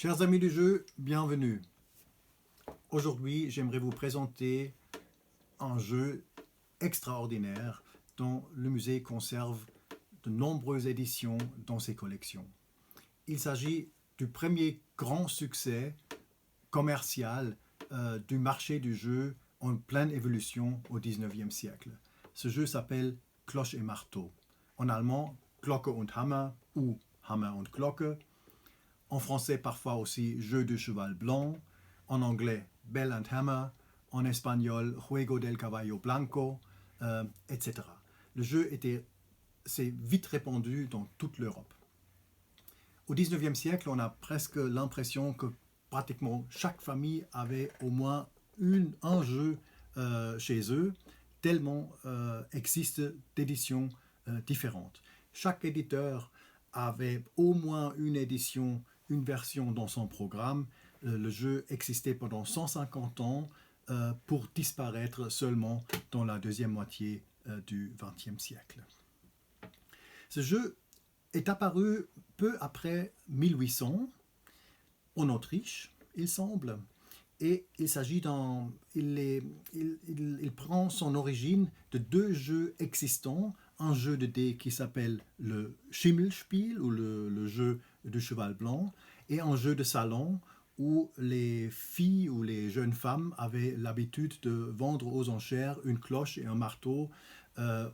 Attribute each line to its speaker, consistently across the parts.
Speaker 1: Chers amis du jeu, bienvenue. Aujourd'hui, j'aimerais vous présenter un jeu extraordinaire dont le musée conserve de nombreuses éditions dans ses collections. Il s'agit du premier grand succès commercial du marché du jeu en pleine évolution au XIXe siècle. Ce jeu s'appelle Cloche et Marteau. En allemand, Glocke und Hammer ou Hammer und Glocke. En français, parfois aussi Jeu de cheval blanc. En anglais, Bell and Hammer. En espagnol, Juego del Caballo Blanco, etc. Le jeu s'est vite répandu dans toute l'Europe. Au XIXe siècle, on a presque l'impression que pratiquement chaque famille avait au moins un jeu chez eux, tellement existe d'éditions différentes. Chaque éditeur avait au moins une édition, une version dans son programme. Le jeu existait pendant 150 ans pour disparaître seulement dans la deuxième moitié du XXe siècle. Ce jeu est apparu peu après 1800 en Autriche, il semble, et il prend son origine de deux jeux existants, un jeu de dés qui s'appelle le Schimmelspiel ou le jeu du cheval blanc, et un jeu de salon où les filles ou les jeunes femmes avaient l'habitude de vendre aux enchères une cloche et un marteau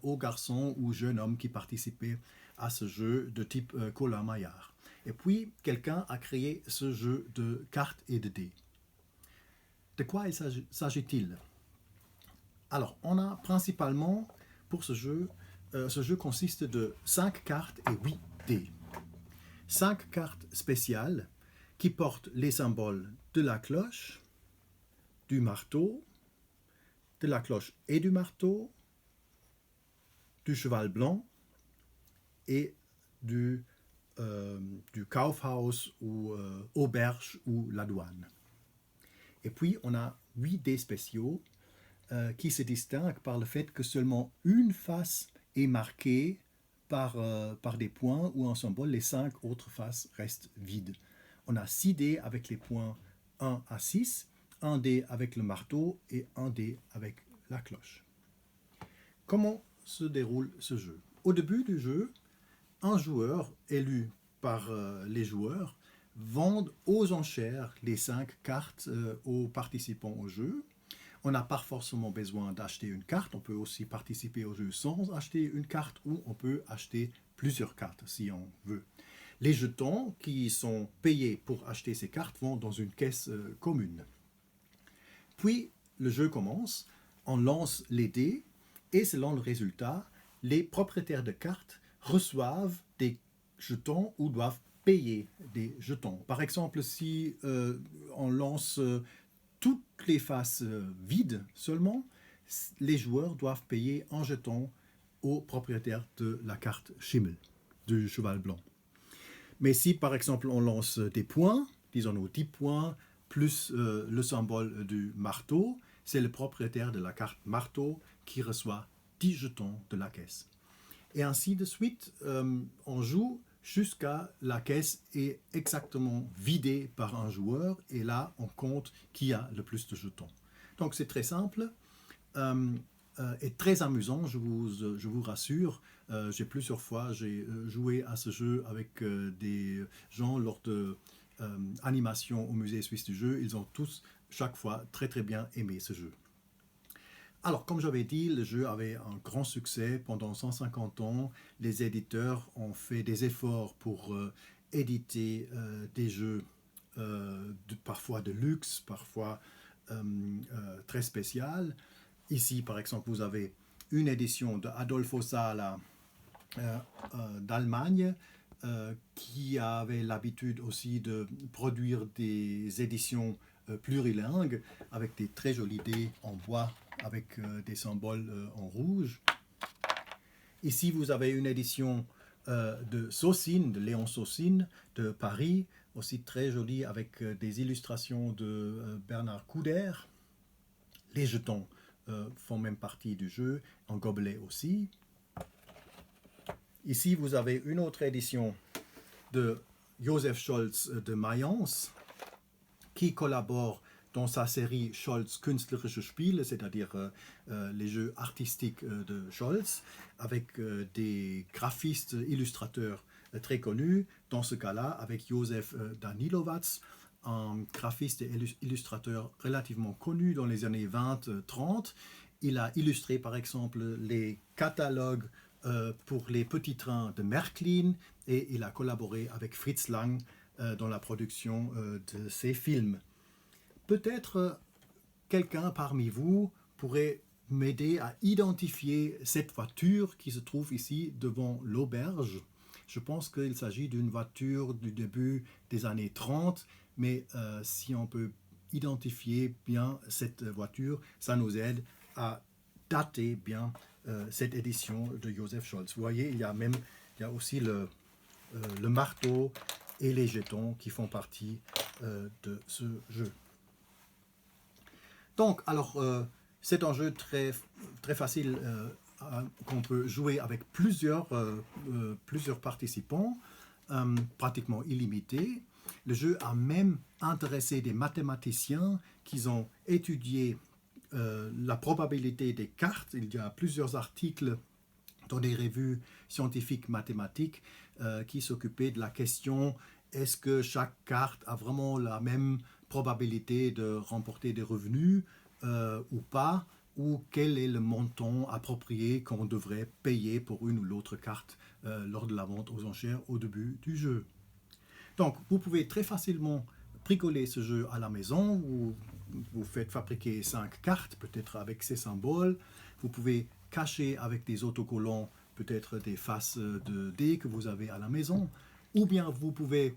Speaker 1: aux garçons ou jeunes hommes qui participaient à ce jeu de type Colin-Maillard. Et puis, quelqu'un a créé ce jeu de cartes et de dés. De quoi s'agit-il? Alors, on a principalement, pour ce jeu consiste de 5 cartes et 8 dés. 5 cartes spéciales qui portent les symboles de la cloche, du marteau, de la cloche et du marteau, du cheval blanc et du Kaufhaus ou auberge ou la douane. Et puis, on a 8 dés spéciaux qui se distinguent par le fait que seulement une face est marquée par des points ou un symbole. Les 5 autres faces restent vides. On a 6 dés avec les points 1 à 6, un dé avec le marteau et un dé avec la cloche. Comment se déroule ce jeu? Au début du jeu, un joueur élu par les joueurs vend aux enchères les 5 cartes aux participants au jeu. On n'a pas forcément besoin d'acheter une carte, on peut aussi participer au jeu sans acheter une carte ou on peut acheter plusieurs cartes si on veut. Les jetons qui sont payés pour acheter ces cartes vont dans une caisse commune. Puis le jeu commence, on lance les dés et selon le résultat, les propriétaires de cartes reçoivent des jetons ou doivent payer des jetons. Par exemple, si on lance toutes les faces vides seulement, les joueurs doivent payer un jeton au propriétaire de la carte Schimmel, du cheval blanc. Mais si par exemple on lance des points, disons-nous 10 points, plus le symbole du marteau, c'est le propriétaire de la carte marteau qui reçoit 10 jetons de la caisse. Et ainsi de suite, on joue jusqu'à la caisse est exactement vidée par un joueur et là on compte qui a le plus de jetons. Donc c'est très simple et très amusant, je vous rassure. J'ai plusieurs fois joué à ce jeu avec des gens lors de animations au musée suisse du jeu. Ils ont tous chaque fois très très bien aimé ce jeu. Alors, comme j'avais dit, le jeu avait un grand succès pendant 150 ans. Les éditeurs ont fait des efforts pour éditer des jeux parfois de luxe, parfois très spécial. Ici, par exemple, vous avez une édition de Adolfo Sala d'Allemagne qui avait l'habitude aussi de produire des éditions plurilingues avec des très jolis dés en bois avec des symboles en rouge. Ici, vous avez une édition de Saussine, de Léon Saussine, de Paris, aussi très jolie avec des illustrations de Bernard Couder. Les jetons font même partie du jeu, en gobelet aussi. Ici, vous avez une autre édition de Joseph Scholz de Mayence, qui collabore dans sa série Scholz Künstlerische Spiele, c'est-à-dire les jeux artistiques de Scholz, avec des graphistes, illustrateurs très connus. Dans ce cas-là, avec Josef Danilovac, un graphiste et illustrateur relativement connu dans les années 20-30. Il a illustré par exemple les catalogues pour les petits trains de Märklin et il a collaboré avec Fritz Lang dans la production de ses films. Peut-être quelqu'un parmi vous pourrait m'aider à identifier cette voiture qui se trouve ici devant l'auberge. Je pense qu'il s'agit d'une voiture du début des années 30, mais si on peut identifier bien cette voiture, ça nous aide à dater bien cette édition de Joseph Scholz. Vous voyez, il y a aussi le marteau et les jetons qui font partie de ce jeu. Donc, alors, c'est un jeu très, très facile qu'on peut jouer avec plusieurs participants, pratiquement illimité. Le jeu a même intéressé des mathématiciens qui ont étudié la probabilité des cartes. Il y a plusieurs articles dans des revues scientifiques mathématiques qui s'occupaient de la question est-ce que chaque carte a vraiment la même probabilité de remporter des revenus ou pas, ou quel est le montant approprié qu'on devrait payer pour une ou l'autre carte lors de la vente aux enchères au début du jeu. Donc, vous pouvez très facilement bricoler ce jeu à la maison. Vous faites fabriquer 5 cartes, peut-être avec ces symboles. Vous pouvez cacher avec des autocollants peut-être des faces de dés que vous avez à la maison. Ou bien vous pouvez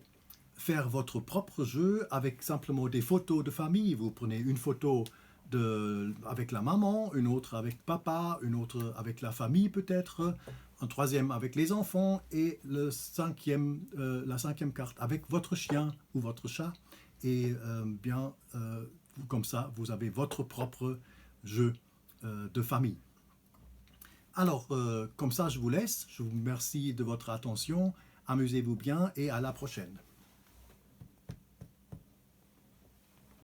Speaker 1: faire votre propre jeu avec simplement des photos de famille. Vous prenez une photo avec la maman, une autre avec papa, une autre avec la famille peut-être, un troisième avec les enfants et la cinquième carte avec votre chien ou votre chat. Et comme ça, vous avez votre propre jeu de famille. Alors, comme ça, je vous laisse. Je vous remercie de votre attention. Amusez-vous bien et à la prochaine.